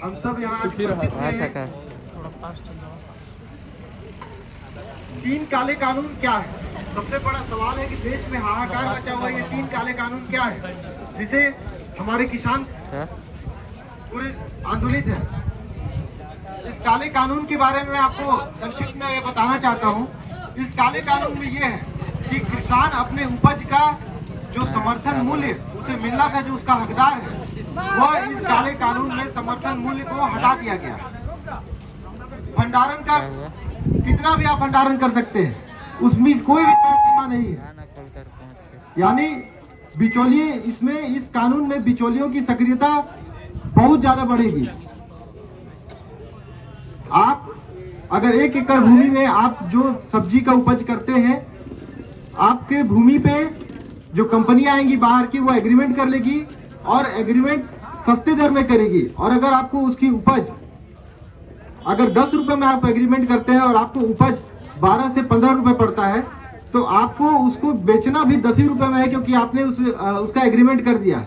हम सब यहाँ उपस्थित हैं। तीन काले कानून क्या है? सबसे बड़ा सवाल है कि देश में हाहाकार मचा हुआ ये तीन काले कानून क्या है, जिसे हमारे किसान पूरे आंदोलित है। इस काले कानून के बारे में आपको संक्षिप्त में ये बताना चाहता हूँ। इस काले कानून में ये है कि किसान अपने उपज का जो समर्थन मूल्य उसे मिलना था, जो उसका हकदार है, वह इस काले कानून में समर्थन मूल्य को हटा दिया गया। भंडारण का कितना भी आप भंडारण कर सकते हैं, उसमें कोई भी सीमा नहीं है। यानी बिचौलिए, इसमें इस कानून में बिचौलियों की सक्रियता बहुत ज्यादा बढ़ेगी। आप अगर 1 एकड़ भूमि में आप जो सब्जी का उपज करते हैं, आपके भूमि पे जो कंपनियां आएंगी बाहर की, वो एग्रीमेंट कर लेगी और एग्रीमेंट सस्ते दर में करेगी। और अगर आपको उसकी उपज, अगर 10 रुपए में आप एग्रीमेंट करते हैं और आपको उपज 12 से 15 रुपए पड़ता है, तो आपको उसको बेचना भी 10 ही रुपए में है, क्योंकि आपने उसका एग्रीमेंट कर दिया।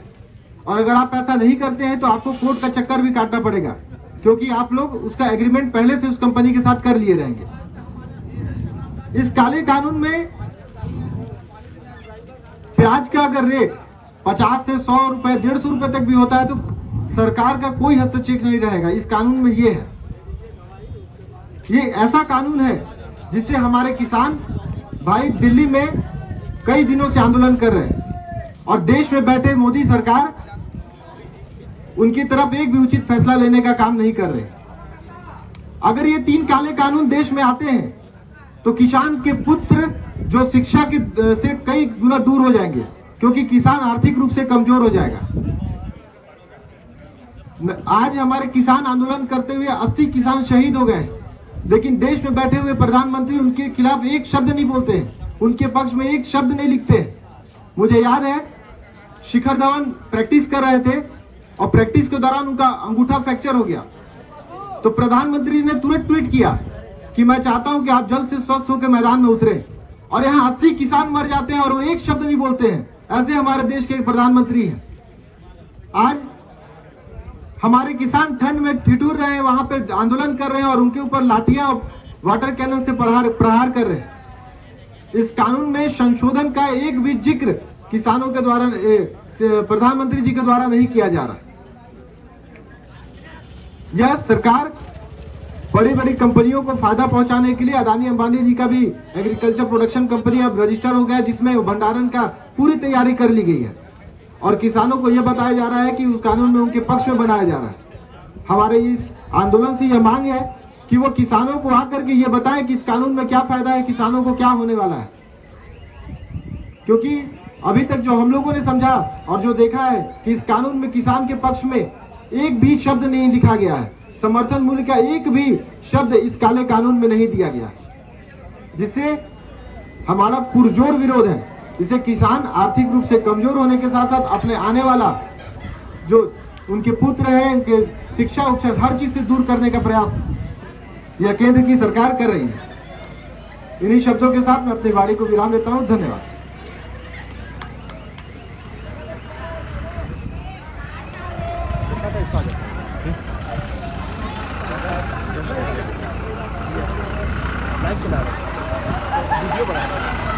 और अगर आप ऐसा नहीं करते हैं तो आपको कोर्ट का चक्कर भी काटना पड़ेगा, क्योंकि आप लोग उसका एग्रीमेंट पहले से उस कंपनी के साथ कर लिए रहेंगे। इस काले कानून में प्याज का अगर रेट 50 से 100 रुपए, 150 रुपए तक भी होता है, तो सरकार का कोई हस्तक्षेप नहीं रहेगा। इस कानून में ये है, ये ऐसा कानून है जिससे हमारे किसान भाई दिल्ली में कई दिनों से आंदोलन कर रहे हैं और देश में बैठे मोदी सरकार उनकी तरफ एक भी उचित फैसला लेने का काम नहीं कर रहे। अगर ये तीन काले कानून देश में आते हैं तो किसान के पुत्र जो शिक्षा के से कई गुना दूर हो जाएंगे, क्योंकि किसान आर्थिक रूप से कमजोर हो जाएगा। आज हमारे किसान आंदोलन करते हुए 80 किसान शहीद हो गए, लेकिन देश में बैठे हुए प्रधानमंत्री उनके खिलाफ एक शब्द नहीं बोलते हैं, उनके पक्ष में एक शब्द नहीं लिखते हैं। मुझे याद है शिखर धवन प्रैक्टिस कर रहे थे और प्रैक्टिस के दौरान उनका अंगूठा फ्रैक्चर हो गया, तो प्रधानमंत्री ने तुरंत ट्वीट किया कि मैं चाहता हूं कि आप जल्द से स्वस्थ होकर मैदान में उतरे। और यहाँ 80 किसान मर जाते हैं और वो एक शब्द नहीं बोलते हैं। ऐसे हमारे देश के प्रधानमंत्री हैं। आज हमारे किसान ठंड में ठिठुर रहे हैं, वहां पे आंदोलन कर रहे हैं और उनके ऊपर लाठियां और वाटर कैनन से प्रहार कर रहे हैं। इस कानून में संशोधन का एक भी जिक्र किसानों के द्वारा, प्रधानमंत्री जी के द्वारा नहीं किया जा रहा। यह सरकार बड़ी बड़ी कंपनियों को फायदा पहुंचाने के लिए, अदानी अंबानी जी का भी एग्रीकल्चर प्रोडक्शन कंपनी अब रजिस्टर हो गया, जिसमें भंडारण का पूरी तैयारी कर ली गई है और किसानों को यह बताया जा रहा है कि उस कानून में उनके पक्ष में बनाया जा रहा है। हमारे इस आंदोलन से यह मांग है कि वो किसानों को आकर के ये बताएं कि इस कानून में क्या फायदा है, किसानों को क्या होने वाला है। क्योंकि अभी तक जो हम लोगों ने समझा और जो देखा है कि इस कानून में किसान के पक्ष में एक भी शब्द नहीं लिखा गया है, समर्थन मूल्य का एक भी शब्द इस काले कानून में नहीं दिया गया, जिससे हमारा पुरजोर विरोध है। इससे किसान आर्थिक रूप से कमजोर होने के साथ साथ अपने आने वाला जो उनके पुत्र हैं, उनके शिक्षा उच्च हर चीज से दूर करने का प्रयास यह केंद्र की सरकार कर रही है। इन्हीं शब्दों के साथ मैं अपनी वाणी को विराम देता हूं। धन्यवाद। लाइव चला रहा है, वीडियो बना रहा है।